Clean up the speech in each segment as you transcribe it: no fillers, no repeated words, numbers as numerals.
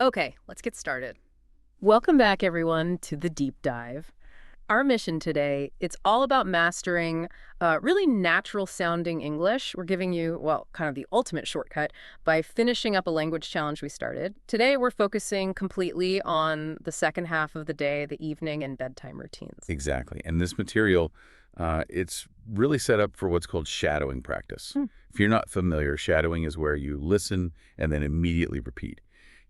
Okay, let's get started. Welcome back, everyone, to the deep dive. Our mission today, it's all about mastering really natural sounding English. We're giving you, well, kind of the ultimate shortcut by finishing up a language challenge we started. Today, we're focusing completely on the second half of the day, the evening and bedtime routines. Exactly. And this material, it's really set up for what's called shadowing practice. Hmm. If you're not familiar, shadowing is where you listen and then immediately repeat.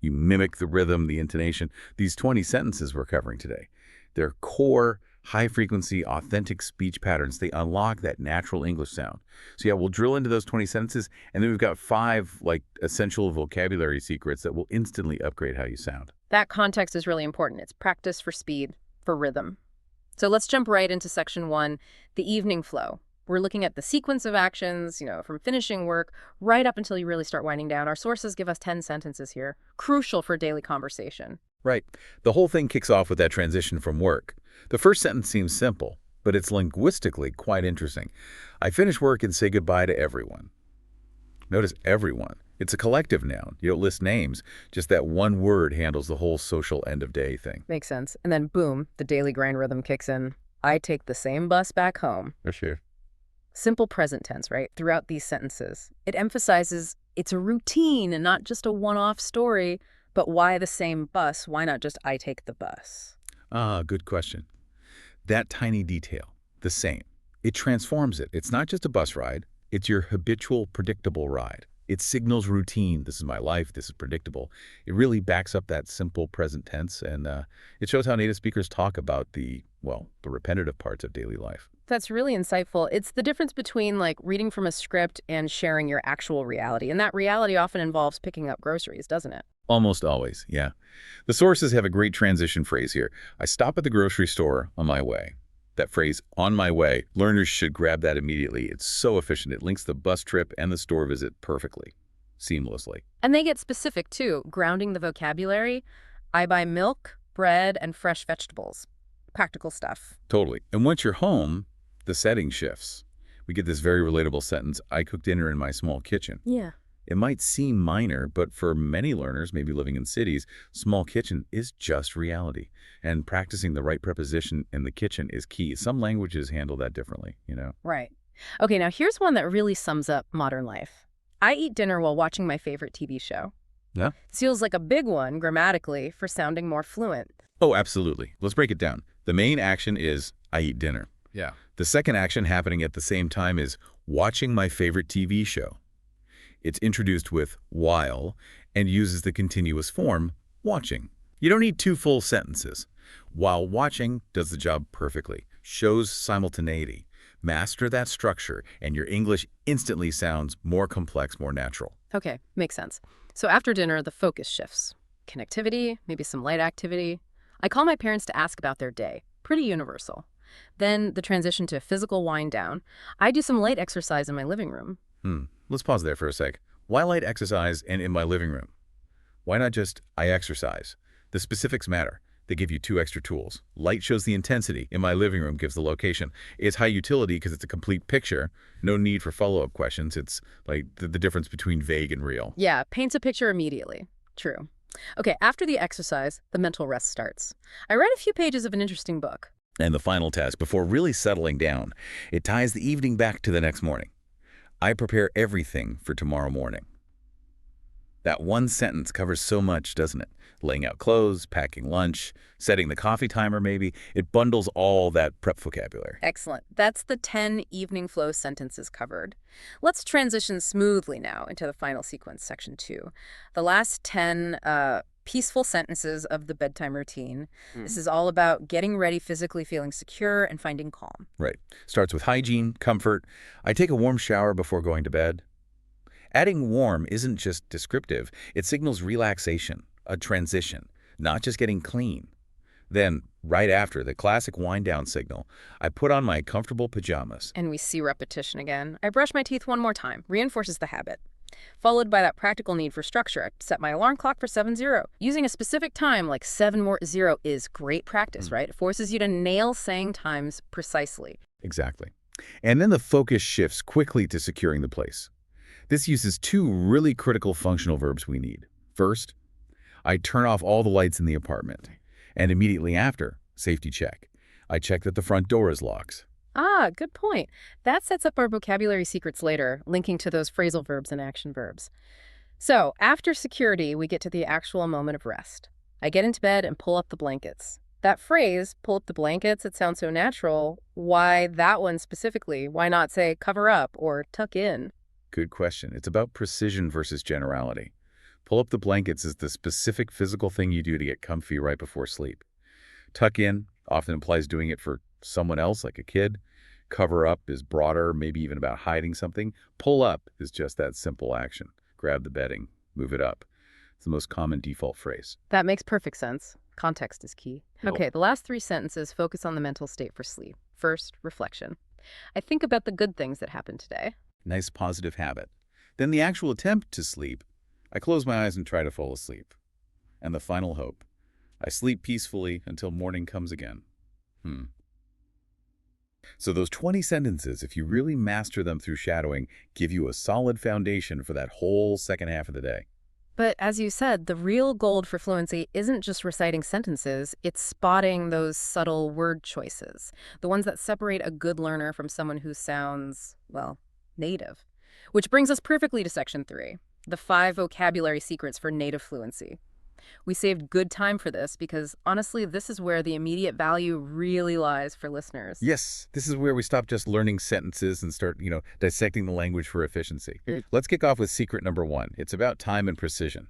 You mimic the rhythm, the intonation. These 20 sentences we're covering today, they're core, high-frequency, authentic speech patterns. They unlock that natural English sound. So yeah, we'll drill into those 20 sentences, and then we've got 5 essential vocabulary secrets that will instantly upgrade how you sound. That context is really important. It's practice for speed, for rhythm. So let's jump right into section 1, the evening flow. We're looking at the sequence of actions, from finishing work right up until you really start winding down. Our sources give us 10 sentences here, crucial for daily conversation. Right. The whole thing kicks off with that transition from work. The first sentence seems simple, but it's linguistically quite interesting. I finish work and say goodbye to everyone. Notice everyone. It's a collective noun. You don't list names. Just that one word handles the whole social end-of-day thing. Makes sense. And then boom, the daily grind rhythm kicks in. I take the same bus back home. For sure. Simple present tense, right? Throughout these sentences. It emphasizes it's a routine and not just a one-off story. But why the same bus? Why not just I take the bus? Ah, good question. That tiny detail, the same, it transforms it. It's not just a bus ride. It's your habitual, predictable ride. It signals routine. This is my life. This is predictable. It really backs up that simple present tense, and it shows how native speakers talk about the repetitive parts of daily life. That's really insightful. It's the difference between reading from a script and sharing your actual reality. And that reality often involves picking up groceries, doesn't it? Almost always, yeah. The sources have a great transition phrase here. I stop at the grocery store on my way. That phrase, on my way, learners should grab that immediately. It's so efficient. It links the bus trip and the store visit perfectly, seamlessly. And they get specific, too, grounding the vocabulary. I buy milk, bread, and fresh vegetables. Practical stuff. Totally. And once you're home, the setting shifts. We get this very relatable sentence, I cook dinner in my small kitchen. Yeah. It might seem minor, but for many learners, maybe living in cities, small kitchen is just reality. And practicing the right preposition in the kitchen is key. Some languages handle that differently. Right. Okay, now here's one that really sums up modern life. I eat dinner while watching my favorite TV show. Yeah? Feels like a big one, grammatically, for sounding more fluent. Oh, absolutely. Let's break it down. The main action is I eat dinner. Yeah. The second action happening at the same time is watching my favorite TV show. It's introduced with while and uses the continuous form, watching. You don't need 2 full sentences. While watching does the job perfectly, shows simultaneity. Master that structure, and your English instantly sounds more complex, more natural. Okay, makes sense. So after dinner, the focus shifts. Connectivity, maybe some light activity. I call my parents to ask about their day. Pretty universal. Then the transition to physical wind down. I do some light exercise in my living room. Let's pause there for a sec. Why light exercise and in my living room? Why not just I exercise? The specifics matter. They give you 2 extra tools. Light shows the intensity. In my living room gives the location. It's high utility because it's a complete picture. No need for follow-up questions. It's like the difference between vague and real. Yeah, paints a picture immediately. True. Okay, after the exercise, the mental rest starts. I read a few pages of an interesting book. And the final task, before really settling down, it ties the evening back to the next morning. I prepare everything for tomorrow morning. That one sentence covers so much, doesn't it? Laying out clothes, packing lunch, setting the coffee timer maybe. It bundles all that prep vocabulary. Excellent. That's the 10 evening flow sentences covered. Let's transition smoothly now into the final sequence, section 2. The last 10 peaceful sentences of the bedtime routine. This is all about getting ready, physically feeling secure, and finding calm. Right. Starts with hygiene, comfort. I take a warm shower before going to bed. Adding warm isn't just descriptive. It signals relaxation, a transition, not just getting clean. Then, right after the classic wind-down signal, I put on my comfortable pajamas. And we see repetition again. I brush my teeth one more time, reinforces the habit. Followed by that practical need for structure. I set my alarm clock for 7:0. Using a specific time like 7:0 is great practice, right? It forces you to nail saying times precisely. Exactly. And then the focus shifts quickly to securing the place. This uses 2 really critical functional verbs we need. First, I turn off all the lights in the apartment. And immediately after, safety check. I check that the front door is locked. Ah, good point. That sets up our vocabulary secrets later, linking to those phrasal verbs and action verbs. So, after security, we get to the actual moment of rest. I get into bed and pull up the blankets. That phrase, pull up the blankets, it sounds so natural. Why that one specifically? Why not say cover up or tuck in? Good question. It's about precision versus generality. Pull up the blankets is the specific physical thing you do to get comfy right before sleep. Tuck in often implies doing it for someone else, like a kid. Cover up is broader, maybe even about hiding something. Pull up is just that simple action. Grab the bedding, move it up. It's the most common default phrase. That makes perfect sense. Context is key. Cool. Okay, the last three sentences focus on the mental state for sleep. First, reflection. I think about the good things that happened today. Nice positive habit. Then the actual attempt to sleep. I close my eyes and try to fall asleep. And the final hope. I sleep peacefully until morning comes again. So those 20 sentences, if you really master them through shadowing, give you a solid foundation for that whole second half of the day. But as you said, the real gold for fluency isn't just reciting sentences, it's spotting those subtle word choices, the ones that separate a good learner from someone who sounds, well, native. Which brings us perfectly to section 3, the 5 vocabulary secrets for native fluency. We saved good time for this because, honestly, this is where the immediate value really lies for listeners. Yes, this is where we stop just learning sentences and start, dissecting the language for efficiency. Let's kick off with secret number 1. It's about time and precision.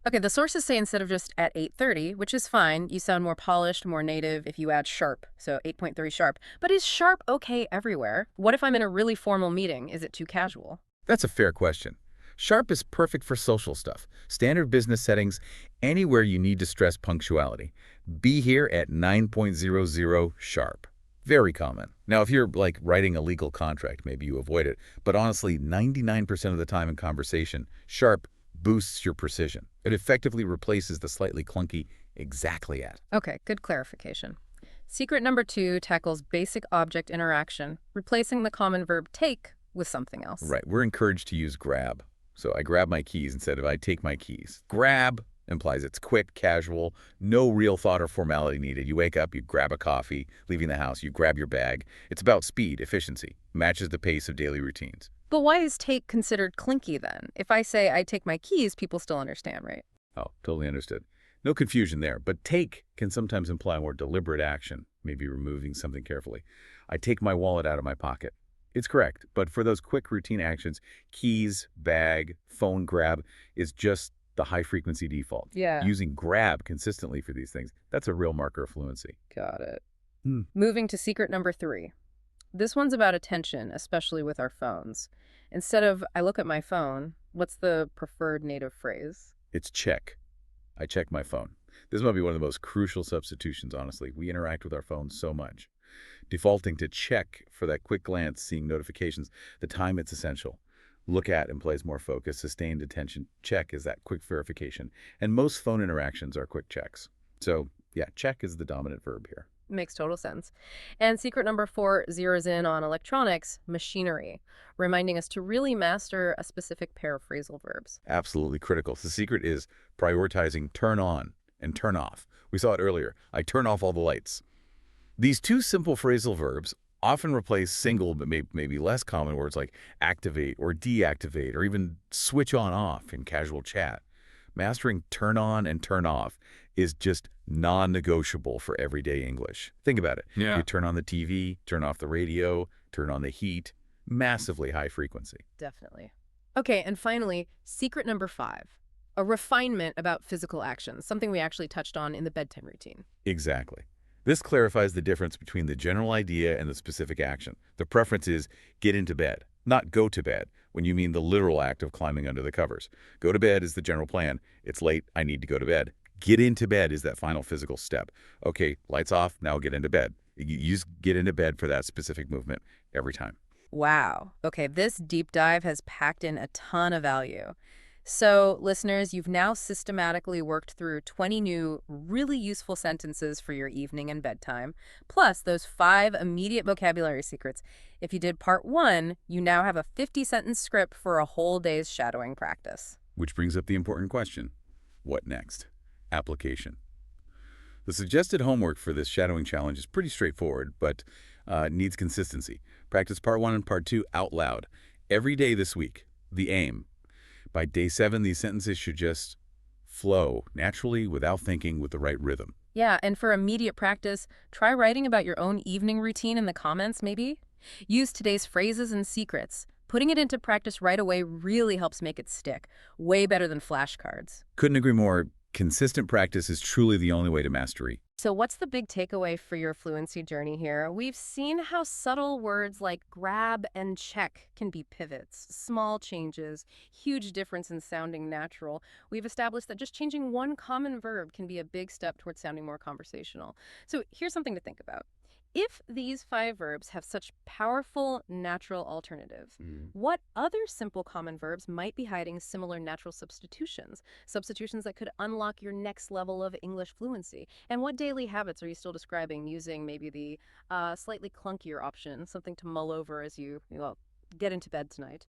Okay, the sources say instead of just at 8:30, which is fine, you sound more polished, more native if you add sharp, so 8.3 sharp. But is sharp okay everywhere? What if I'm in a really formal meeting? Is it too casual? That's a fair question. Sharp is perfect for social stuff, standard business settings, anywhere you need to stress punctuality. Be here at 9.00 sharp. Very common. Now, if you're writing a legal contract, maybe you avoid it. But honestly, 99% of the time in conversation, sharp boosts your precision. It effectively replaces the slightly clunky exactly at. Okay, good clarification. Secret number 2 tackles basic object interaction, replacing the common verb take with something else. Right. We're encouraged to use grab. So I grab my keys instead of I take my keys. Grab implies it's quick, casual, no real thought or formality needed. You wake up, you grab a coffee, leaving the house, you grab your bag. It's about speed, efficiency, matches the pace of daily routines. But why is take considered clinky then? If I say I take my keys, people still understand, right? Oh, totally understood. No confusion there, but take can sometimes imply more deliberate action, maybe removing something carefully. I take my wallet out of my pocket. It's correct, but for those quick routine actions, keys, bag, phone grab is just the high-frequency default. Yeah. Using grab consistently for these things, that's a real marker of fluency. Got it. Moving to secret number 3. This one's about attention, especially with our phones. Instead of, I look at my phone, what's the preferred native phrase? It's check. I check my phone. This might be one of the most crucial substitutions, honestly. We interact with our phones so much. Defaulting to check for that quick glance, seeing notifications, the time it's essential. Look at implies more focus, sustained attention. Check is that quick verification. And most phone interactions are quick checks. So, yeah, check is the dominant verb here. Makes total sense. And secret number 4 zeroes in on electronics, machinery, reminding us to really master a specific pair of phrasal verbs. Absolutely critical. The secret is prioritizing turn on and turn off. We saw it earlier. I turn off all the lights. These two simple phrasal verbs often replace single but maybe less common words like activate or deactivate or even switch on off in casual chat. Mastering turn on and turn off is just non-negotiable for everyday English. Think about it. Yeah. You turn on the TV, turn off the radio, turn on the heat. Massively high frequency. Definitely. Okay, and finally, secret number 5, a refinement about physical actions, something we actually touched on in the bedtime routine. Exactly. This clarifies the difference between the general idea and the specific action. The preference is get into bed, not go to bed, when you mean the literal act of climbing under the covers. Go to bed is the general plan. It's late, I need to go to bed. Get into bed is that final physical step. Okay, lights off, now get into bed. You just get into bed for that specific movement every time. Wow. Okay, this deep dive has packed in a ton of value. So, listeners, you've now systematically worked through 20 new, really useful sentences for your evening and bedtime, plus those 5 immediate vocabulary secrets. If you did part 1, you now have a 50-sentence script for a whole day's shadowing practice. Which brings up the important question, what next? application. The suggested homework for this shadowing challenge is pretty straightforward, but needs consistency. Practice part 1 and part 2 out loud every day this week. The aim. By day 7, these sentences should just flow naturally without thinking with the right rhythm. Yeah, and for immediate practice, try writing about your own evening routine in the comments, maybe. Use today's phrases and secrets. Putting it into practice right away really helps make it stick. Way better than flashcards. Couldn't agree more. Consistent practice is truly the only way to mastery. So what's the big takeaway for your fluency journey here? We've seen how subtle words like grab and check can be pivots, small changes, huge difference in sounding natural. We've established that just changing one common verb can be a big step towards sounding more conversational. So here's something to think about. If these 5 verbs have such powerful natural alternatives, what other simple common verbs might be hiding similar natural substitutions? Substitutions that could unlock your next level of English fluency? And what daily habits are you still describing using maybe the slightly clunkier option, something to mull over as you, well, get into bed tonight?